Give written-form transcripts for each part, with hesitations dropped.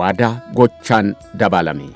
waadaa gochaan dabalame.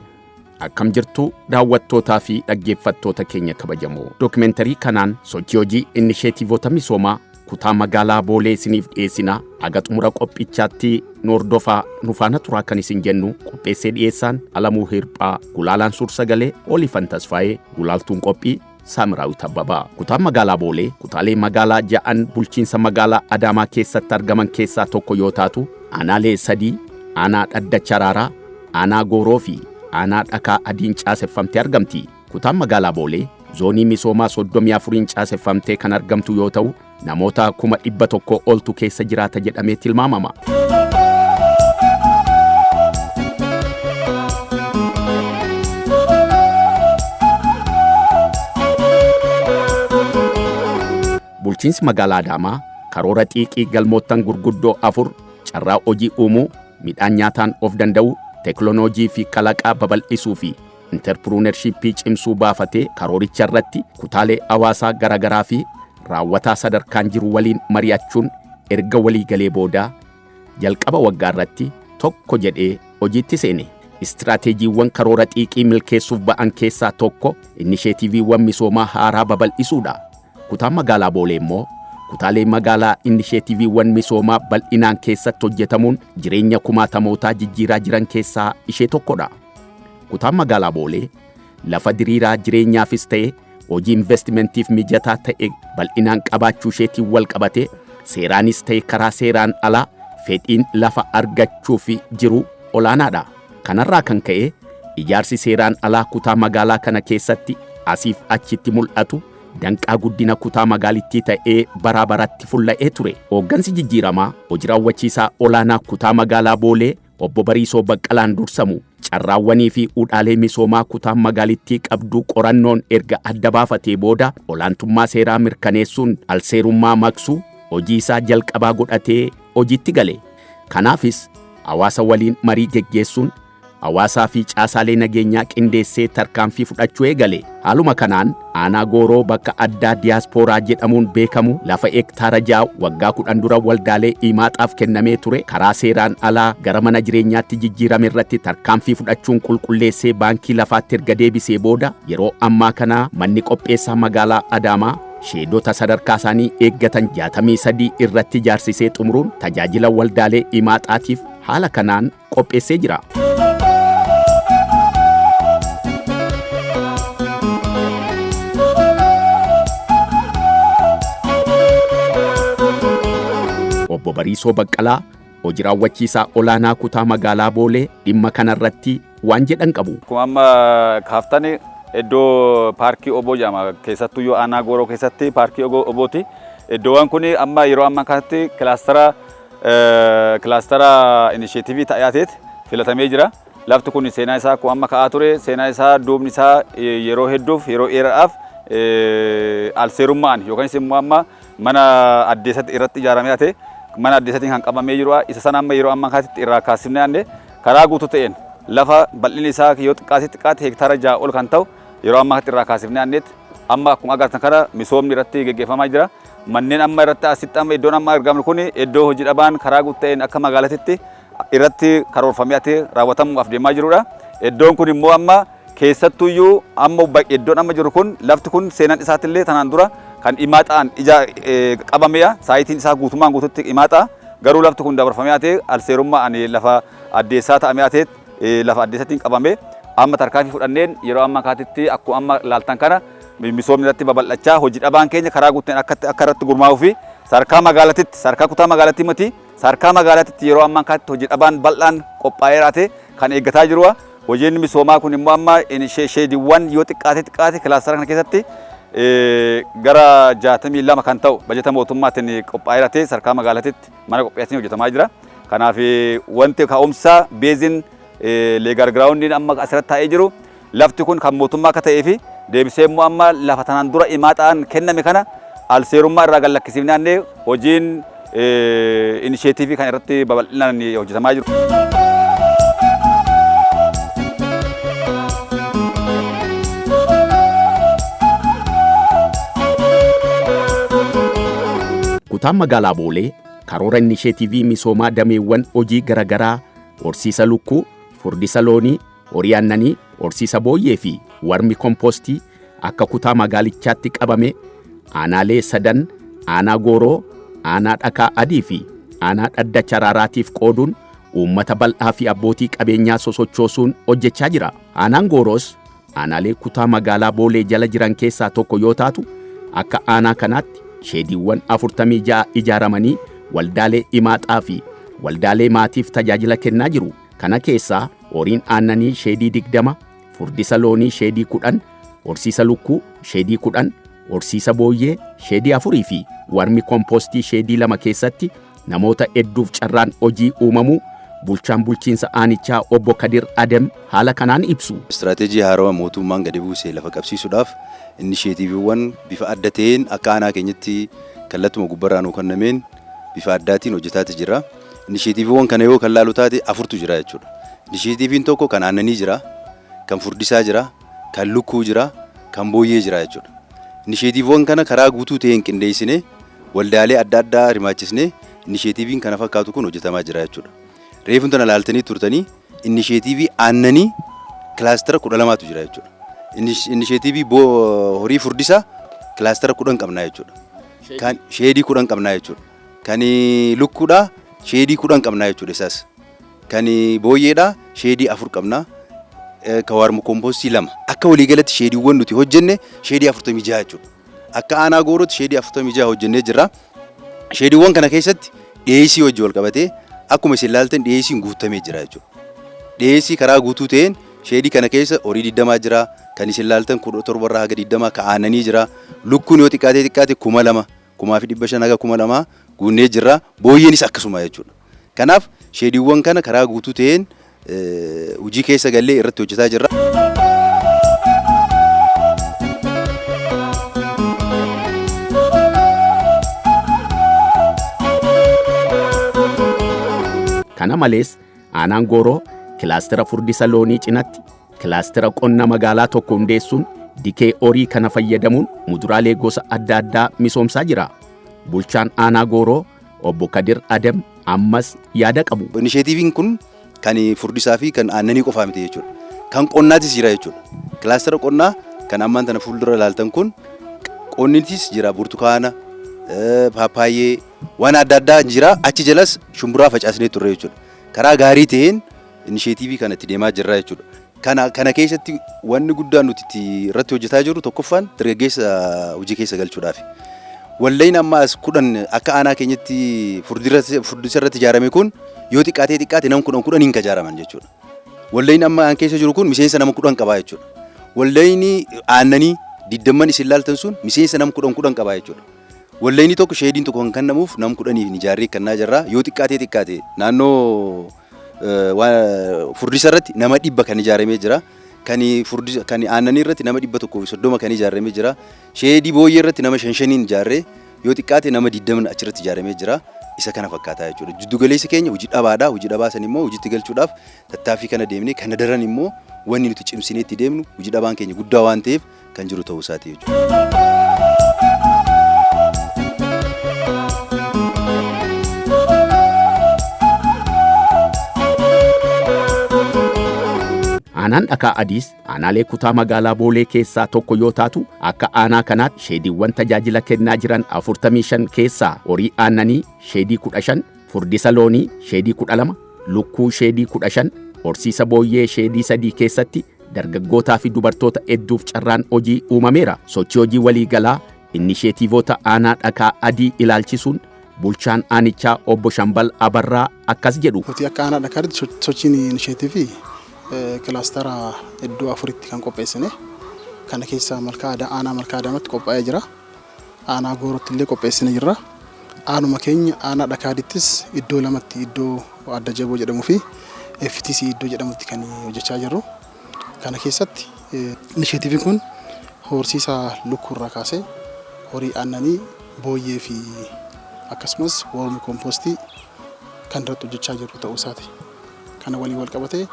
Akkam jirtu daawwattootaa fi dhaggeeffattoota keenya kabajamoo. Dookumentarii kanaan sochii hojii inisheetiivoota misoomaa kutaa magaalaa Boolee isiniif dhiyeessina. Aga xumura qophichaatti Noordofaa nufaana turaa kan isin jennu qopheessee dhiyeessaan Alamuu Hirphaa, Gulaalaan Suursagalee, Olifan Tasfaayee, Gulaaltuun qophii Saamiraawit Abbabaa. Kutaan magaalaa Boolee kutaalee magaalaa ja'an bulchiinsa magaalaa Adaamaa keessatti argaman keessaa tokko yoo taatu, aanaalee 3, aanaa Dhaddacha Raaraa, aanaa Gooroo fi aanaa Dhakaa Adiin caaseffamtee argamti. Kutaan magaalaa Boolee zoonii misoomaa 34 caaseffamtee kan argamtu yoo ta'u, namoota 100,000 oltu keessa jiraata jedhamee tilmaamama. Bulchiinsi magaalaa Adaamaa karoora xiiqii galmoottan gurguddoo 4 carraa hojii uumuu, midhaan nyaataan of danda'u, teknooloojii fi kalaqaa babal'isuu fi interpreneurshipii cimsuu baafatee karooricha irratti kutaalee hawaasaa garagaraa fi raawwataa sadarkaan jiru waliin mari'achuun erga walii galee booda jalqaba waggaa irratti tokko jedhee hojiitti seene. Istiraateejiiwwan karoora xiiqii milkeessuuf ba'an keessaa tokko inisheetiiviiwwan misoomaa haaraa babal'isuudha. Kutaan magaalaa Boolee immoo kutaalee magaalaa inisheetiiviiwwan misoomaa bal'inaan keessatti hojjetamuun jireenya kumaatamootaa jijjiiraa jiran keessaa ishee tokkodha. Kutaan magaalaa Boolee lafa diriiraa jireenyaafis ta'e hojii investimentiif mijataa ta'e bal'inaan qabaachuu isheetiin wal qabate seeraanis ta'e karaa seeraan alaa fedhiin lafa argachuuf jiru olaanaadha. Kanarraa kan ka'e ijaarsi seeraan alaa kutaa magaalaa kana keessatti asiif achitti mul'atu danqaa guddina kutaa magaalittii ta'ee bara baratti fulla'ee ture. Hooggansi jijjiiramaa hojii raawwachiisaa olaanaa kutaa magaalaa Boolee obbo Bariisoo Baqqalaan dursamu carraawwanii fi udhaalee misoomaa kutaan magaalittii qabdu qorannoon erga adda baafatee booda olaantummaa seeraa mirkaneessuun alseerummaa maqsuu hojii isaa jalqabaa godhatee hojiitti gale. Kanaafis hawaasa waliin marii geggeessuun hawaasaa fi caasaalee nageenyaa qindeessee tarkaanfii fudhachuu eegale. Haaluma kanaan aanaa Gooroo bakka addaa diyaaspooraa jedhamuun beekamu lafa hektaara 6 waggaa 10 dura waldaalee Imaaxaaf kennamee ture karaa seeraan alaa gara mana jireenyaatti jijjiirame irratti tarkaanfii fudhachuun qulqulleessee baankii lafaatti erga deebisee booda yeroo ammaa kana manni qopheessaa magaalaa Adaamaa sheedota sadarkaa isaanii eeggatan 63 irratti ijaarsisee xumuruun tajaajila waldaalee Imaaxaatiif haala kanaan qopheessee jira. Obbo Bariisoo Baqqalaa hojii raawwachiisaa olaanaa kutaa magaalaa Boolee dhimma kanarratti waan jedhan qabu. Amma kaaftani iddoo paarkii Oboo jedhama keessattuu yoo aanaa Gooroo keessatti paarkii Obooti. Iddoowwan kun amma yeroo ammaa kanatti kilaastara inisheetiivii ta'aateet filatamee jira. Lafti kun seenaa isaa akkuma amma ka'aa ture. Seenaa isaa duubni isaa yeroo hedduuf yeroo dheeraadhaaf alseerummaan yookaan immoo amma mana addeessatti irratti ijaaramee ate mana addeessatiin kan qabamee jiru. Isa sana amma yeroo ammaa kanatti irraa kaasifnee aanne karaa guutuu ta'een lafa bal'inni isaa yoo xiqqaate hektaara 6 ol kan ta'u yeroo ammaa kanatti irraa kaasifnee aannetti amma akkuma agartan kana misoomni irratti geggeeffamaa jira. Manneen amma irratti asitti amma iddoon amma argamu kun iddoo hojii dhabaan karaa guutuu ta'een akka magaalaatti irratti karoorfamee ate raawwatamuuf deemaa jirudha. Iddoon kun immoo amma keessattuyyuu amma iddoon amma jiru kun lafti kun seenaan isaatillee tanaan dura kan Imaaxaan qabameya saayitiin isaa guutummaan guututti Imaaxaa garuu lafti kun dabarfamee ate alseerummaan lafa addeessaa ta'amee ate lafa addeessaatiin qabame amma tarkaanfii fudhanneen yeroo ammaa kaatitti akkuma amma laaltan kana misoomni irratti babal'achaa hojii dhabaan keenya karaa guuteen akka irratti gurmaa'uu fi sarkaa magaalatitti sarkaa kutaa magaalatti miti sarkaa magaalatitti yeroo ammaa kaatitti hojii dhabaan bal'aan qophaa'ee raate kan eeggataa jiru. Hojiin misoomaa kun immoo amma sheediiwwan yoo xiqqaate kilaastara kana keessatti gara 62 kan ta'u bajeta mootummaatiin qophaa'ee raate sarkaa magaalatitti mana qopheessanii hojjetamaa jira. Kanaaf wanti ka'umsa beezin leegar giraawundiin amma asirratti taa'ee jiru lafti kun kan mootummaa akka ta'ee fi deebisee immoo amma lafa tanaan dura Imaaxaan kenname kana alseerummaa irraa gallakkisiifnee hojiin inisheetiivii kan irratti babal'inaan hojjetamaa jiru. Kutaan magaalaa Boolee karoora inisheetiivii misoomaa dameewwan hojii garagaraa horsiisa lukkuu, furdisa loonii, horii aannanii, horsiisa booyyee fi warmi kompoostii akka kutaa magaalichaatti qabame aanaalee sadan aanaa gooroo, aanaa dhakaa adii fi aanaa dhaddacha raaraatiif qooduun uummata bal'aa fi abbootii qabeenyaa sosochoosuun hojjechaa jira. Aanaan gooroos aanaalee kutaa magaalaa Boolee jala jiran keessaa tokko yoo taatu akka aanaa kanaatti sheediiwwan 46 ijaaramanii waldaalee imaaxaa fi waldaalee maatiif tajaajila kennaa jiru. Kana keessaa horiin aannanii sheedii 20, furdisa loonii sheedii 10, horsiisa lukkuu sheedii 10, horsiisa booyyee sheedii 4 fi warmi kompoostii sheedii 2 keessatti namoota hedduuf carraan hojii uumamuu bulchaan bulchiinsa aanichaa obbo Kadir Adem haala kanaan ibsu. Istiraatejii haarawaa mootummaan gadi buusee lafa qabsiisuudhaaf inisheetiiviiwwan bifa adda ta'een akka aanaa keenyatti kallattuma gubbarraan kennameen bifa addaatiin hojjetaati jira. Inisheetiiviiwwan kana yoo kan laalu taate 4tu jira jechuudha. Inisheetiiviin tokko kan aannanii jira, kan furdisaa jira, kan lukkuu jira, kan booyyee jira jechuudha. Inisheetiiviiwwan kana karaa guutuu ta'een qindeessinee waldaalee adda addaa hirmaachisnee inisheetiiviin kana fakkaatu kun hojjetamaa jira jechuudha. Reefuun tana laaltanii turtanii inisheetiivii aannanii kilaastara 12tu jira jechuudha. Inisheetiivii horii furdisaa kilaastara 10 qabnaa jechuudha. Kan sheedii 10 qabnaa jechuudha. Kan lukkuudhaa sheedii 10 qabnaa jechuudha isaas. Kan booyyeedhaa sheedii 4 qabnaa. Kan warmu kompoostii 2. Akka waliigalatti sheediiwwan nuti hojjenne sheedii 46 jechuudha. Akka aanaa goorootti sheedii 46 hojjennee jirra. Sheediiwwan kana keessatti dhiyeessii hojii wal qabatee akkuma isin ilaaltan dhiyeessiin guutamee jira jechuudha. Dhiyeessii karaa guutuu ta'een sheedii kana keessa horii 20 jira. Kan isin ilaaltan 17 irraa haga 20 ka aannanii jira. Lukkuun yoo xiqqaatee 2,000, 2,500 haga 2,000 guunnee jirra. Booyyeenis akkasuma jechuudha. Kanaaf sheediiwwan kana karaa guutuu ta'een hojii keessa gallee irratti hojjetaa jirra. Kana malees aanaan gooroo kilaastera furdisa loonii cinatti kilaastera qonna magaalaa tokko hundeessuun dikee horii kana fayyadamuun muduraalee gosa adda addaa misoomsaa jira. Bulchaan aanaa gooroo obbo Kadir Adem ammas yaada qabu. Inisheetiiviin kun kan furdisaa fi kan aannanii qofaa miti jechuudha. Kan qonnaatis jira jechuudha. Kilaastera qonnaa kan ammaan tana fuuldura ilaaltan kun qonnitis jira. Burtukaana, paappaayee waan adda addaa jira. Achi jalas shumburaa facaasnee turre jechuudha. Karaa gaarii ta'een inisheetiivii kanatti deemaa jirra jechuudha. Kana keessatti wanni guddaan nuti irratti hojjetaa jirru tokkoffaan dargaggeessa hojii keessa galchuudhaaf. Walleen amma as 10 akka aanaa keenyatti furdisa irratti ijaarame kun yoo xiqqaate nama 10 hin ijaaraman jechuudha. Walleen amma aan keessa jiru kun miseensa nama 10 qabaa jechuudha. Walleen aannanii 20 isin ilaaltan sun miseensa nama 10 qabaa jechuudha. Walleen tokko sheediin tokko kan kennamuuf nama 10 ijaarree kennaa jirra. Yoo xiqqaate naannoo furdisa irratti nama 100 kan ijaaramee jira. Kan aannanii irratti nama 130 kan ijaaramee jira. Sheedii booyyee irratti nama 5 ijaarree yoo xiqqaate nama 20 achirratti ijaaramee jira. Isa kana fakkaataa jechuudha. Jiddu galeessi keenya hojii dhabaadha. Hojii dhabaa san immoo hojiitti galchuudhaaf tattaaffii kana deemnee kana daran immoo wanni nuti cimsinee itti deemnu hojii dhabaan keenya guddaa waan ta'eef kan jiru ta'uu isaati jechuudha. Aanaan dhakaa adiis aanaalee kutaa magaalaa Boolee keessaa tokko yoo taatu akka aanaa kanaatti sheediiwwan tajaajila kennaa jiran 45 keessaa horii aannanii sheedii 15, furdisa loonii sheedii 12, lukkuu sheedii 15, horsiisa booyyee sheedii 3 keessatti dargaggootaa fi dubartoota hedduuf carraan hojii uumameera. Sochii hojii waliigalaa inisheetiivoota aanaa dhakaa adii ilaalchisuun bulchaan aanichaa obbo Shambal Abarraa akkas jedhu. Akka aanaa dhakaatti sochiin inisheetiivii kilaastara iddoo 4tti kan qopheessine. Kana keessa aanaa malkaa Adaamaatti qophaa'ee jira. Aanaa goorootti illee qopheessine jirra. Aanuma keenya aanaa dhakaadittis iddoo 2tti iddoo adda jaboo jedhamuu fi FTC iddoo jedhamutti kan hojjechaa jirru. Kana keessatti inisheetiiviin kun horsiisa lukkuurraa kaasee horii aannanii booyyee fi akkasumas warmi kompoostii kan irratti hojjechaa jirru ta'uu isaati. Kana waliin wal qabatee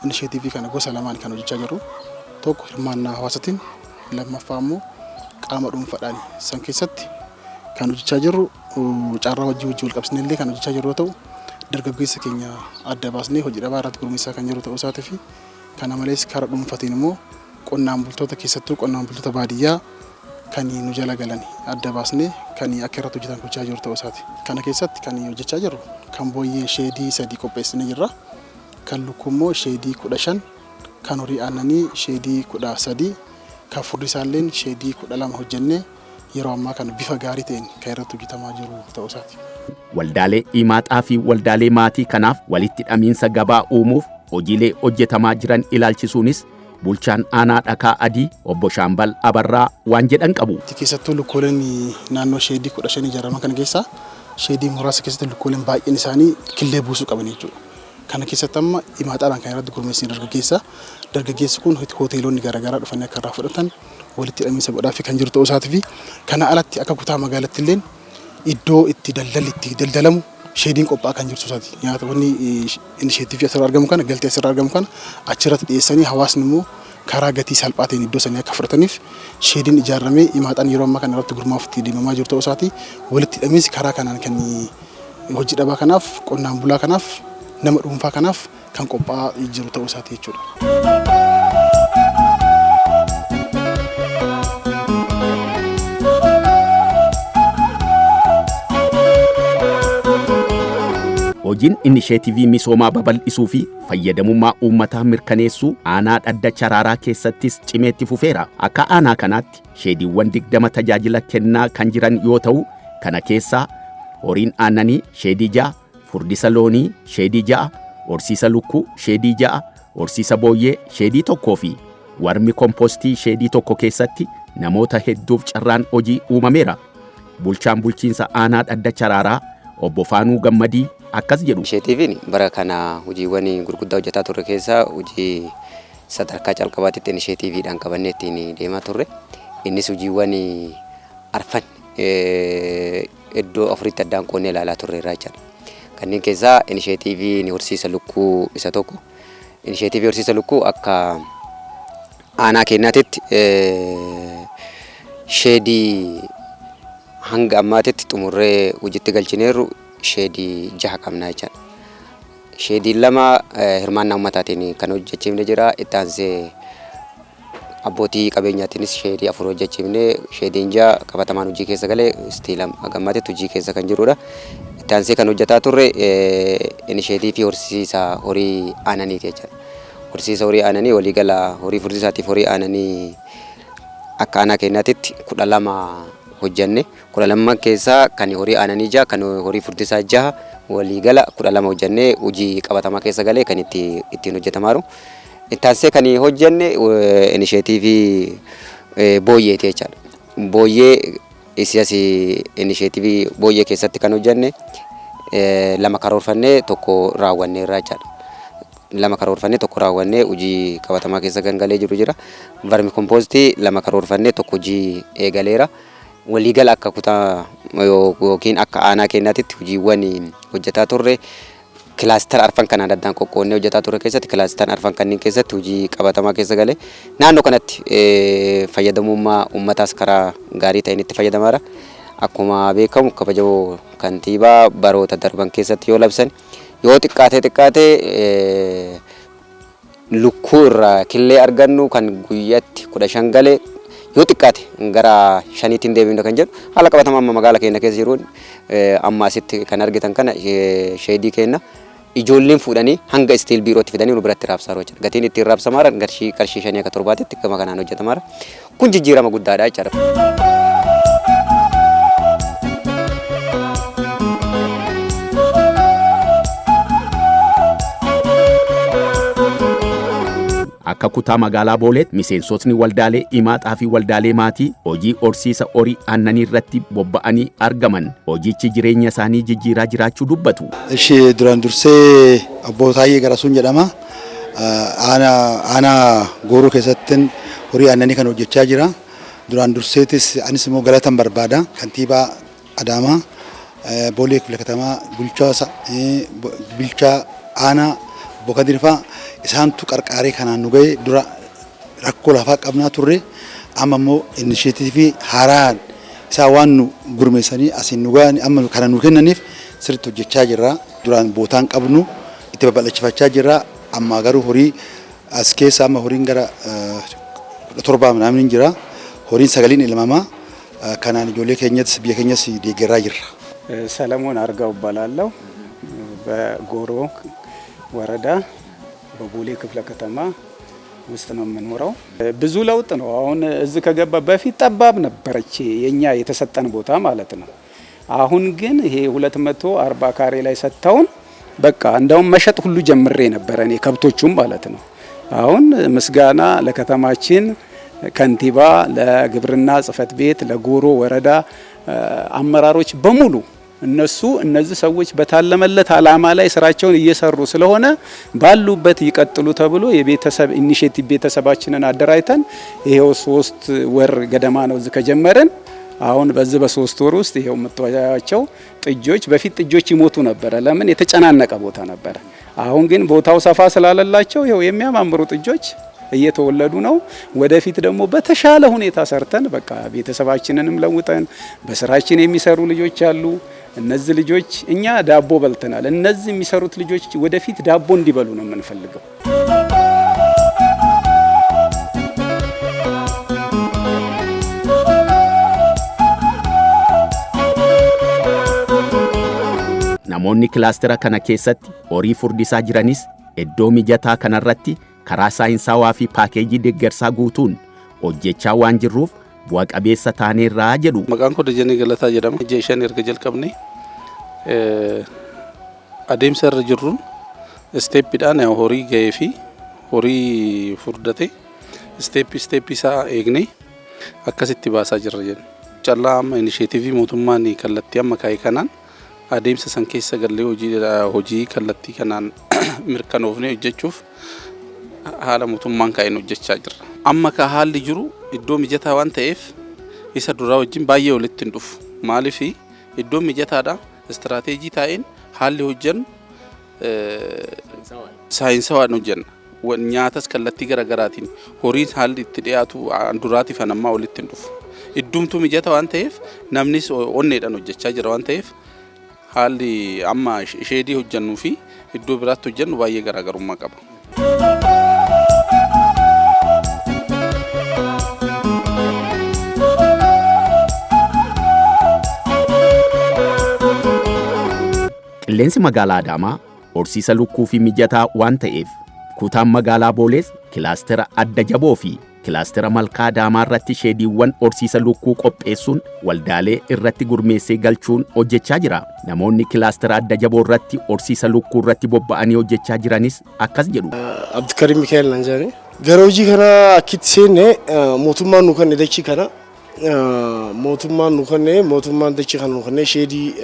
inisheetiivii kana gosa lamaan kan hojjechaa jirru. Tokko hirmaannaa hawaasaatiin, lammaffaa immoo qaama dhuunfaadhaan san keessatti kan hojjechaa jirru. Carraa hojii wal qabsiisnee illee kan hojjechaa jirru yoo ta'u, dargaggeessa keenya adda baasnee hojii dhabaa irratti gurmeessaa kan jiru ta'uu isaatii fi kana malees karaa dhuunfaatiin immoo qonnaan bultoota keessattuu qonnaan bultoota baadiyyaa kan nu jala galan adda baasnee kan akka irratti hojjetan gochaa jiru ta'uu isaati. Kana keessatti kan hojjechaa jirru kan booyyee sheedii 3 qopheessinee jirra. Kan lukkuu immoo sheedii 15, kan horii aannanii sheedii 13, kan furdisaalleen sheedii 12 hojjennee yeroo ammaa kana bifa gaarii ta'een kan irratti hojjetamaa jiru ta'uu isaati. Waldaalee Imaaxaa fi waldaalee maatii kanaaf walitti hidhamiinsa gabaa uumuuf hojiilee hojjetamaa jiran ilaalchisuunis bulchaan aanaa Dhakaa Adii obbo Shaambal Abarraa waan jedhan qabu. Keessattuu lukkooleen naannoo sheedii 15 ijaaraman kana keessaa sheedii muraasa keessatti lukkooleen baay'een isaanii killee buusuu qaban jechuudha. Kana keessatti amma Imaaxaadhaan kan irratti gurmeessine dargaggeessi kun hoteelonni garaagaraa dhufanii akka irraa fudhatan walitti hidhamiinsa godhaaf kan jiru ta'uu isaatii fi kana alatti akka kutaa magaalaatti illee iddoo itti daldalli itti daldalamu sheediin qophaa'aa kan jirtu isaati. Nyaatawwan inisheetiivii asirraa argamu kana galtee asirraa argamu kana achirratti dhiyeessanii hawaasni immoo karaa gatii salphaa ta'een iddoo sanii akka fudhataniif sheediin ijaaramee Imaaxaan yeroo ammaa kana irratti gurmaa'uuf itti deemamaa jiru ta'uu isaati. Walitti hidhamiinsi karaa kanaan kan hojii dhabaa kanaaf qonnaan bulaa kanaaf nama dhuunfaa kanaaf kan qophaa'aa jiru ta'uu isaati jechuudha. Hojiin inisheetivii misoomaa babal'isuu fi fayyadamummaa uummataa mirkaneessuu aanaa Dhadda Charaaraa keessattis cimeetti fufeera. Akka aanaa kanaatti sheediiwwan 20 tajaajila kennaa kan jiran yoo ta'u, kana keessaa horiin aannanii sheedii 6, furdisa loonii sheedii 6, horsiisa lukkuu sheedii 6, horsiisa booyyee sheedii 1 fi warmi kompoostii sheedii 1 keessatti namoota hedduuf carraan hojii uumameera. Bulchaan bulchiinsa aanaa Dhadda Charaaraa obbo Faanuu Gammadii akkas jedhu. Inisheetiiviin bara kana hojiiwwan gurguddaa hojjetaa turre keessaa hojii sadarkaa calqabaatitti inisheetiiviidhaan qabannee ittiin deemaa turre. Innis hojiiwwan arfan iddoo afuritti addaan qoonnee ilaalaa turre irraa jira. Kanneen keessaa inisheetiiviin horsiisa lukkuu isa tokko. Inisheetiivii horsiisa lukkuu akka aanaa keenyaatitti sheedii hanga ammaatitti xumurree hojiitti galchineerru sheedii 6 qabnaa jechuudha. Sheediin 2 hirmaannaa uummataatiin kan hojjechiifne jira. Itti aansee abbootii qabeenyaatiinis sheedii 4 hojjechiifne. Sheediin 6 qabatamaan hojii keessa galee istiila gammaatitti hojii keessa kan jirudha. Itti aansee kan hojjetaa turre inisheetiivii horsiisa horii aannaniiti jechuudha. Horsiisa horii aannanii waliigala horii furdisaatiif horii aannanii akka aanaa keenyaatitti 12 hojjenne. 12 keessaa kan horii aannanii 6, kan horii furdisaa 6 waliigala 12 hojjenne hojii qabatamaa keessa galee kan ittiin hojjetamaa jiru. Itti aansee kan hojjenne inisheetiivii booyyeeti jechuudha. Booyyee isas inisheetiivii booyyee keessatti kan hojjenne 2 karoorfannee 1 raawwanneerra jechuudha. 2 karoorfannee 1 raawwannee hojii qabatamaa keessa kan galee jiru jira. Varmi kompoostii 2 karoorfannee 1 hojii eegaleera. Waliigala akka kutaa yookiin akka aanaa keenyaatitti hojiiwwan hojjetaa turre kilaastara arfan kanaan addaan qoqqoonnee hojjetaa turre keessatti kilaastara arfan kanneen keessatti hojii qabatamaa keessa galee naannoo kanatti fayyadamummaa uummataas karaa gaarii ta'een itti fayyadamaadha. Akkuma beekamu kabajamoo kantiibaa baroota darban keessatti yoo labsan yoo xiqqaatee lukkuu irraa killee argannu kan guyyaatti 15 galee yoo xiqqaate gara 5tiin deebinu kan jedhu haala qabatamaa amma magaalaa keenya keessa jiruun amma asitti kan argitan kana sheedii keenya ijoolleen fuudhanii hanga istiil biirootti fidanii nu biratti raabsaa jiru. Gatiin ittiin raabsamaa qarshii 5 akka 7tti gama kanaan hojjetamaa. Kun jijjiirama guddaadha jechuudha. Akka kutaa magaalaa Booleetti miseensotni waldaalee Imaaxaa fi waldaalee maatii hojii horsiisa horii aannanii irratti bobba'anii argaman hojichi jireenya isaanii jijjiiraa jiraachuu dubbatu. Ishee duraan dursee Obbo Taayyee Garasuun jedhama. Aanaa Gooroo keessatti horii aannanii kan hojjechaa jira. Duraan durseetis anis immoo galatan barbaada. Kantiibaa Adaamaa, Boolee Kiflee Katamaa, bulchaa aanaa Bokadirfaa isaantu qarqaaree kanaan nu ga'e dura rakkoo lafaa qabnaa turre amma immoo inisheetiivii haaraan isaa waan nu gurmeessanii asiin nu ga'an amma kana nu kennaniif sirriitti hojjechaa jirra. duraan bootaan qabnu itti babal'achifachaa jirra. Amma garuu horii as keessa amma horiin gara 17 namni jira. Horiin 9 ilmamaa kanaan ijoollee keenyas biyya keenyas deeggaraa jirra. ሰለሞን አርጋው እባላለሁ። በጎሮ ወረዳ በቦሌ ክፍለ ከተማ ውስጥ ነው የምኖረው። ብዙ ለውጥ ነው። አሁን እዚህ ከገባ በፊት ጠባብ ነበረች የኛ የተሰጠን ቦታ ማለት ነው። አሁን ግን ይሄ 240 ካሬ ላይ ሰጥተውን በቃ እንደውም መሸጥ ሁሉ ጀምሬ ነበር እኔ ከብቶቹም ማለት ነው። አሁን ምስጋና ለከተማችን ከንቲባ፣ ለግብርና ጽሕፈት ቤት፣ ለጎሮ ወረዳ አመራሮች በሙሉ እነዚህ ሰዎች በታለመለት አላማ ላይ ስራቸውን እየሰሩ ስለሆነ ባሉበት ይቀጥሉ ተብሎ የቤተሰብ ኢኒሼቲቭ ቤተሰባችንን አደራጅተን ይሄው 3 ወር ገደማ ነው እዚህ ከጀመረን። አሁን በዚህ በ3 ወር ውስጥ ይሄው የምትወያያቸው ጥጆች በፊት ጥጆች ይሞቱ ነበር። ለምን? የተጨናነቀ ቦታ ነበር። አሁን ግን ቦታው ሰፋ ስላለላቸው ይሄው የሚያማምሩ ጥጆች እየተወለዱ ነው። ወደፊት ደግሞ በተሻለ ሁኔታ ሰርተን በቃ ቤተሰባችንንም ለውጠን በስራችን የሚሰሩ ልጆች አሉ። እነዚህ ልጆች እኛ ዳቦ በልተናል። እነዚህ የሚሰሩት ልጆች ወደፊት ዳቦ እንዲበሉ ነው የምንፈልገው። namoonni kilaastera kana keessatti horii furdisaa jiranis iddoo mijataa kanarratti karaa saayinsawaa fi paakeejii deeggarsaa guutuun hojjechaa waan jirruuf bu'a qabeessa taaneerraa jedhu. Maqaan koo Dajanee Galataa jedhama. Ija ishaan erga jalqabne adeemsa irra jirruun isteeppiidhaan horii ga'ee fi horii furdate isteeppii isaa eegnee akkasitti baasaa jirra jenna. Callaa amma inisheetiivii mootummaan kallattii amma kaa'e kanaan adeemsa san keessa gallee hojii kallattii kanaan mirkanoofnee hojjechuuf haala mootummaan kaa'een hojjechaa jirra. Amma ka haalli jiru iddoo mijataa waan ta'eef isa duraa wajjin baay'ee walitti hin dhufu. Maaliif iddoo mijataadha istiraateejii taa'een haalli hojjennu saayinsawaan hojjenna. Nyaatas kallattii garaagaraatiin horiin haalli itti dhiyaatu duraatiif ammaa walitti hin dhufu. Iddumtuu mijata waan ta'eef namnis onneedhaan hojjechaa jira waan ta'eef haalli amma sheedii hojjennuu fi iddoo biraatti hojjennu baay'ee garaagarummaa qaba. Qilleensi magaalaa Adaamaa horsiisa lukkuu fi mijataa waan ta'eef kutaan magaalaa Boolees kilaastera adda jaboo fi kilaastera malkaa Adaamaa irratti sheediiwwan horsiisa lukkuu qopheessuun waldaalee irratti gurmeessee galchuun hojjechaa jira. Namoonni kilaastera adda jaboo irratti horsiisa lukkuu irratti bobba'anii hojjechaa jiranis akkas jedhu. Abdikarim Mikael Nanjani. Gara hojii kana akkitti seenne mootummaan nu kenne dachii kana mootummaan dachii kana nu kenne sheedii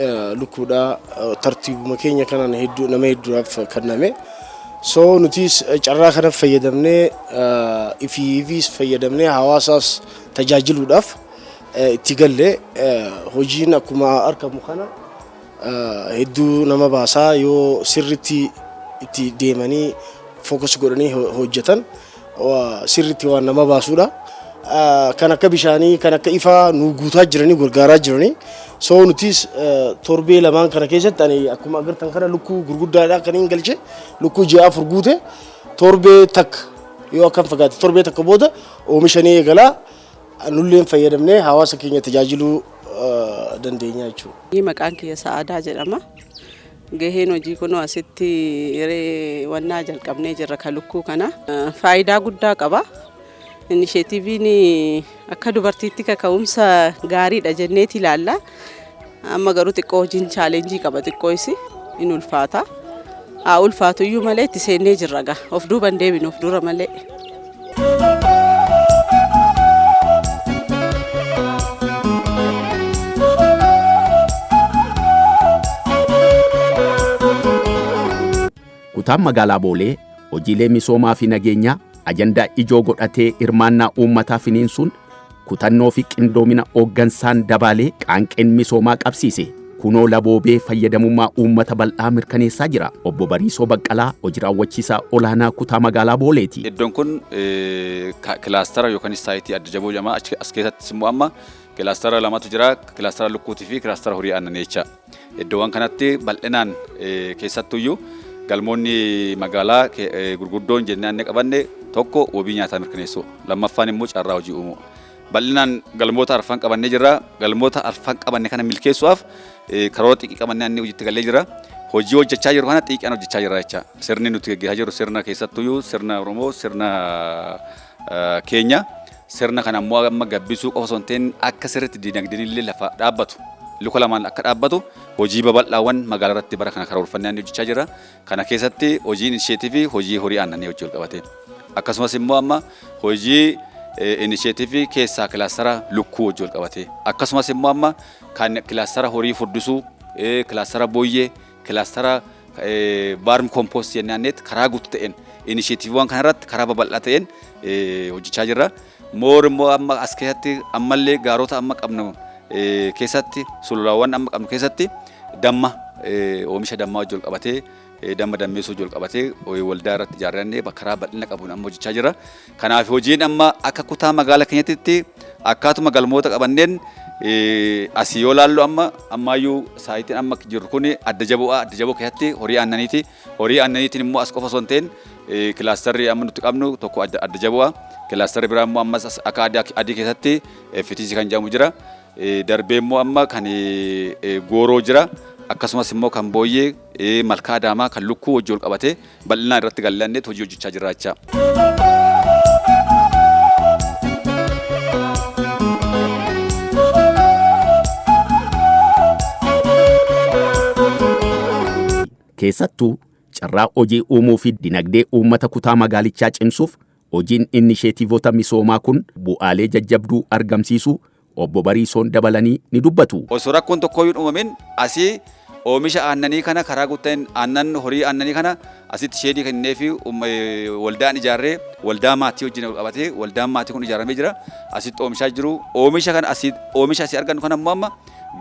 lukkuudhaa tartiibuma keenya kanaan nama hedduudhaaf kenname. So nutis carraa kana fayyadamnee ifiifis fayyadamnee hawaasaas tajaajiluudhaaf itti galle hojiin akkuma argamu kana hedduu nama baasaa yoo sirritti itti deemanii focus godhanii hojjetan sirritti waan nama baasuudha. Kan akka bishaanii kan akka ifaa nu guutaa jiranii gargaaraa jiranii. So nutis torbee lamaan kana keessatti ani akkuma agartan kana lukkuu gurguddaadha kan hin galche lukkuu ji'a 4 guute torbee takka yoo akkam fagaate torbee takka booda oomishanii eegalaa nulleen fayyadamnee hawaasa keenya tajaajiluu dandeenya jechuudha. Maqaan kiyya Sa'aadaa jedhama. Gaheen hojii kun asitti wannaa jalqabnee jirra kan lukkuu kana faayidaa guddaa qaba. Inisheetiiviin akka dubartiitti kaka'umsa gaariidha jenneeti ilaalla. Amma garuu xiqqoo hojiin chaalenjii qaba xiqqoo isi in ulfaata. Ulfaatu iyyuu malee itti seennee jirra gaa of duuban deebinu of dura malee. Kutaan magaalaa Boolee hojiilee misoomaa fi nageenyaa ajandaa ijoo godhatee hirmaannaa uummataa finiinsuun kutannoo fi qindoomina hooggansaan dabalee qaanqeen misoomaa qabsiise. Kunoo laboobee fayyadamummaa uummata bal'aa mirkaneessaa jira. Obbo Bariisoo Baqqalaa hojii raawwachiisaa olaanaa kutaa magaalaa Booleeti. Iddoon kun kilaastara yookaan saayitii adda jaboo jedhama. As keessatti immoo amma kilaastara lamatu jira. Kilaastara lukkuutii fi kilaastara horii aannanii jecha. iddoowwan kanatti bal'inaan keessattuyyuu galmoonni magaalaa gurguddoon jennee annee qabanne tokko wabii nyaataa mirkaneessuu lammaffaan immoo carraa hojii uumuu bal'inaan galmoota arfan qabannee jirra galmoota arfan qabanne kana milkeessuudhaaf karoora xiqqii qabannee annee hojiitti galee jira hojii hojjechaa jiru kana xiqqaan hojjechaa jirra jecha sirni nuti gaggeessaa jirru sirna keessattuyyuu sirna Oromoo sirna keenya sirna kana ammoo amma gabbisuu qofa osoo hin ta'in akka sirriitti diinagdeen illee lafa dhaabbatu luka lamaan akka dhaabbatu hojii babal'aawwan magaalaa irratti bara kana karoorfannee hojjechaa jirra kana keessatti hojii inisheetivii hojii horii aannanii hojii wal qabatee akkasumas immoo amma hojii inisheetivii keessaa kilaastara lukkuu hojii wal qabatee akkasumas immoo amma kan kilaastara horii furdisuu kilaastara booyyee kilaastara baarm kompost jennee anneet karaa guutuu ta'een inisheetiiviiwwan kanarratti karaa babal'aa ta'een hojjechaa jirra moor immoo amma as keessatti ammallee gaarota amma qabnu keessatti sululaawwan amma qabnu keessatti damma oomisha dammaa hojii wal qabatee damma dammeessuu hojii wal qabatee waldaa irratti ijaarrannee karaa bal'ina qabuun amma hojjechaa jira. Kanaaf hojiin amma akka kutaa magaalaa keenyatti akkaatuma galmoota qabanneen asii yoo laallu ammaayyuu saayitiin amma jiru kun adda jaboo keessatti horii aannaniiti. Horii aannaniitiin immoo as qofa osoo hin ta'in kilaastarri amma nuti qabnu tokko adda jaboo kilaastarri biraa immoo ammas akka adii keessatti FTC kan jedhamu jira. Darbee immoo amma kan gooroo jira akkasumas immoo kan booyyee malkaa adaamaa kan lukkuu hojii wal qabatee bal'inaan irratti gallanneet hojii hojjechaa jirra jecha. Keessattuu carraa hojii uumuu fi dinagdee uummata kutaa magaalichaa cimsuuf hojiin inisheetiivoota misoomaa kun bu'aalee jajjabduu argamsiisu obbo Bariisoon dabalanii ni dubbatu. Osoo rakkoon tokkoyyuu uumamin asii oomisha aannanii kana karaa guutaan aannan horii aannanii kana asitti sheedii kennee fi waldaan ijaarree waldaa maatii wajjin wal qabatee waldaan maatii kun ijaaramee jira asitti oomishaa jiru oomisha kana oomisha asii argannu kana immoo amma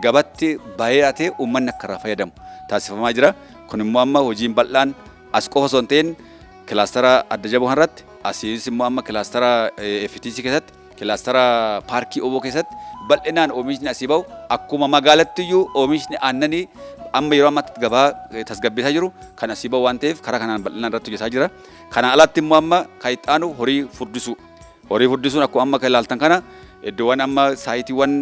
gabatti baay'atee uummanni akka irraa fayyadamu taasifamaa jira. Kun immoo amma hojiin bal'aan as qofa osoo hin ta'in kilaastara adda jaboo irratti asiis immoo amma kilaastara FTC keessatti kilaastara paarkii oboo keessatti bal'inaan oomishni asii bahu akkuma magaalattiyyuu oomishni aannanii amma yeroo ammaatti gabaa tasgabbeessaa jiru kan asii bahu waan ta'eef karaa kanaan bal'inaan irratti hojjetaa jira. Kana alatti immoo amma kan itti aanu horii furdisuu. Horii furdisuun akkuma amma kan ilaaltan kana iddoowwan amma saayitiiwwan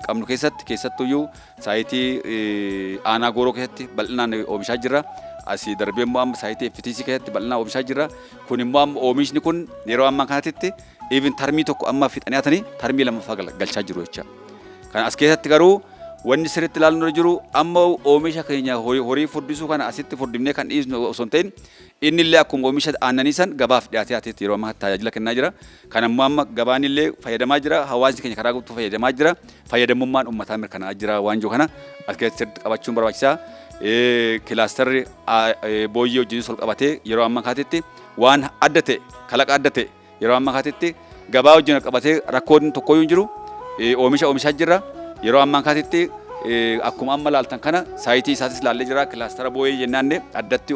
qabnu keessatti keessattuyyuu saayitii aanaa gooroo keessatti bal'inaan oomishaa jirra. Asii darbee immoo amma saayitii FTC keessatti bal'inaan oomishaa jirra. Kun immoo amma oomishni kun yeroo ammaa kanatti even tarmii tokko amma fixanii hatanii tarmii lammaffaa galchaa jiru jecha. Kan as keessatti garuu wanni sirriitti ilaaluun jiru amma oomisha keenya horii furdisuu kana asitti furdifnee kan dhiisnu osoo hin ta'in inni illee akkuma oomisha aannanii san gabaaf dhiyaatee hateetti yeroo ammaa tajaajila kennaa jira. Kan ammoo amma gabaan illee fayyadamaa jira hawaasni keenya karaa guutuu fayyadamaa jira fayyadamummaan uummataa mirkanaa'aa jira waan jiru kana as keessatti sirriitti qabachuun barbaachisaa. Kilaastarri booyyee wajjinis wal qabatee yeroo ammaa kanatti waan adda ta'e kalaqa adda ta'e yeroo ammaa kanatti gabaa wajjin wal qabatee rakkoon tokkoyyuu hin jiru oomishaa jirra. Yeroo ammaa kanatti akkuma amma laaltan kana saayitii isaatis laallee jira kilaastara booyyee jennaanne addatti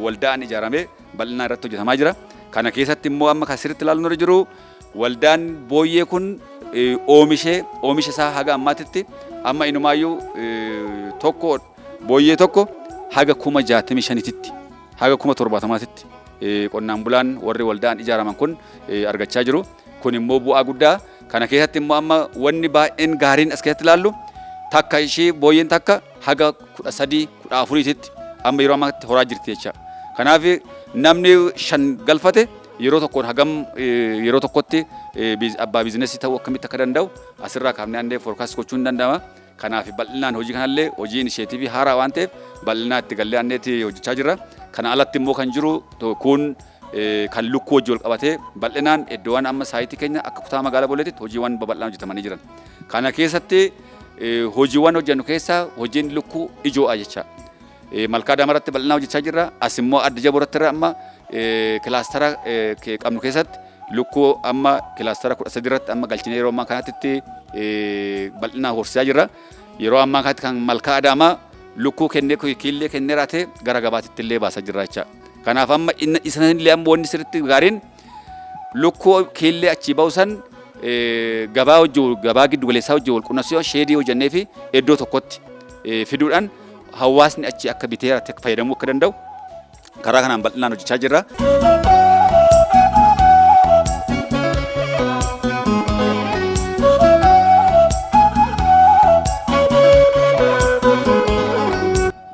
waldaan ijaaramee bal'inaan irratti hojjetamaa jira. Kana keessatti immoo amma kan sirriitti ilaaluun jiru waldaan booyyee kun oomisha isaa haga ammaatitti amma inumaayyuu tokko booyyee tokko haga 65,000 haga 70,000 qonnaan bulaan warri waldaan ijaaraman kun argachaa jiru. Kun immoo bu'aa guddaa. Kana keessatti immoo amma wanni baay'een gaariin as keessatti ilaallu takka ishee booyyeen takka haga 13-14tti amma yeroo ammaatti horaa jirti jecha. Kanaaf namni 5 galfate yeroo tokkoon hagam yeroo tokkotti abbaa biizinesii ta'uu akkamitti akka danda'u asirraa kaafnee andee foorkaast gochuun ni danda'ama. Kanaaf bal'inaan hojii kanallee hojii inisheetiivii haaraa waan ta'eef bal'inaan itti gallee anneetti hojjechaa jirra. Kana alatti immoo kan jiru kun kan lukkuu hojii wal qabatee bal'inaan iddoowwan amma saayitii keenya akka kutaa magaalaa Booleetitti hojiiwwan babal'aan hojjetamanii jiran. Kana keessatti hojiiwwan hojjennu keessaa hojiin lukkuu ijoodha jecha. Malkaa Adaamaa bal'inaan hojjechaa jirra. As immoo adda jaboo irratti amma kilaastara qabnu keessatti lukkuu amma kilaastara 13 irratti amma galchinee yeroo ammaa kanatti bal'inaan horsiisaa jirra. Yeroo ammaa kanatti kan Malkaa Adaamaa lukkuu kiillee kennee raatee gara gabaatitti illee baasaa jirra jecha. Kanaaf amma isaanillee amma wanni sirriitti gaariin lukkuu kiillee achii ba'usan gabaa giddu galeessaa hojii wal qunnamsiisuu sheedii hojjennee fi iddoo tokkotti fiduudhaan hawaasni achi akka bitee akka fayyadamuu akka danda'u karaa kanaan bal'inaan hojjechaa jirra.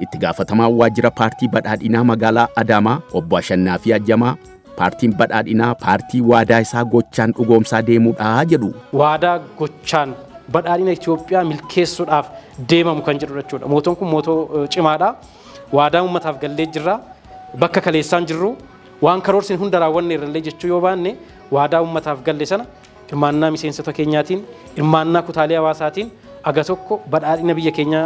Itti gaafatamaa waajjira paartii badhaadhinaa magaalaa Adaamaa obbo Ashannaafi Ajjamaa paartiin badhaadhinaa paartii waadaa isaa gochaan dhugoomsaa deemuudha jedhu. Waadaa gochaan badhaadhina Itoophiyaa milkeessuudhaaf deemamu kan jedhu jechuudha. Mootoon kun mootoo cimaadha. Waadaa uummataaf gallee jirra. Bakka kaleessaan jirru waan karoorsin hunda raawwanne irrallee jechuu yoo baanne waadaa uummataaf galle sana hirmaannaa miseensota keenyaatiin, hirmaannaa kutaalee hawaasaatiin aga tokko badhaadhina biyya keenya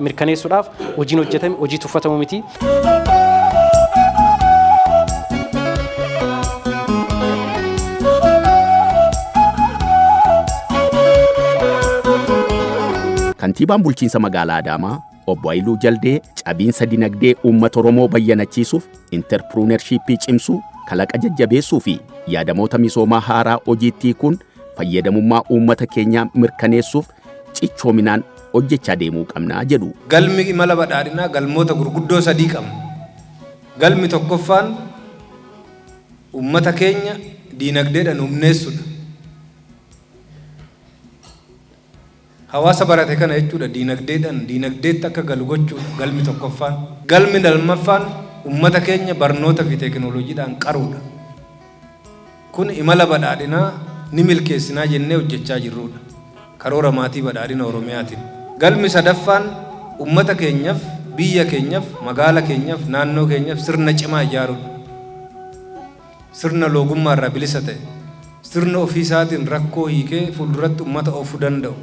mirkaneessuudhaaf hojiin hojjetame hojii tuffatamu miti. Kantiibaan bulchiinsa magaalaa Adaamaa obbo Ayiluu Jaldee cabiinsa dinagdee uummata Oromoo bayyanachiisuuf interpreneurshipii cimsuu kalaqa jajjabeessuu fi yaadamoota misoomaa haaraa hojiitti kun fayyadamummaa uummata keenyaa mirkaneessuuf cichoominaan hojjechaa deemuu qabnaa jedhu. Galmi imala badhaadhinaa galmoota gurguddoo sadii qabna. Galmi tokkoffaan uummata keenya diinagdeedhaan humneessuudha. Hawaasa barate kana jechuudha diinagdeetti akka galu gochuudha galmi tokkoffaan. Galmi lammaffaan uummata keenya barnoota fi teekinooloojiidhaan qaruudha. Kun imala badhaadhinaa ni milkeessinaa jennee hojjechaa jirrudha. Karoora maatii badhaadhina Oromiyaatiin. Galmi sadaffaan uummata keenyaaf, biyya keenyaaf, magaala keenyaaf, naannoo keenyaaf sirna cimaa ijaaruudha. Sirna loogummaa irraa bilisa ta'e, sirna ofiisaatiin rakkoo hiikee fuulduratti uummata oofuu danda'u.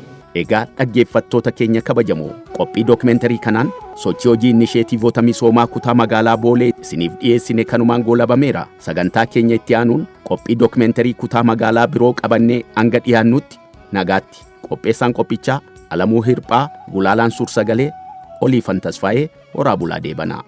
Egaa dhaggeeffattoota keenya kabajamoo qophii dookumentarii kanaan sochii hojii inisheetiivoota misoomaa kutaa magaalaa Boolee isiniif dhiyeessine kanumaan goolabameera. Sagantaa keenya itti aanuun qophii dookumentarii kutaa magaalaa biroo qabannee hanga dhiyaannutti nagaatti. Qopheessaan qophichaa Alamuu Hirphaa, Gulaalaan Suursagalee, Oliifan Tasfaayee, Horaa Bulaa Deebanaa.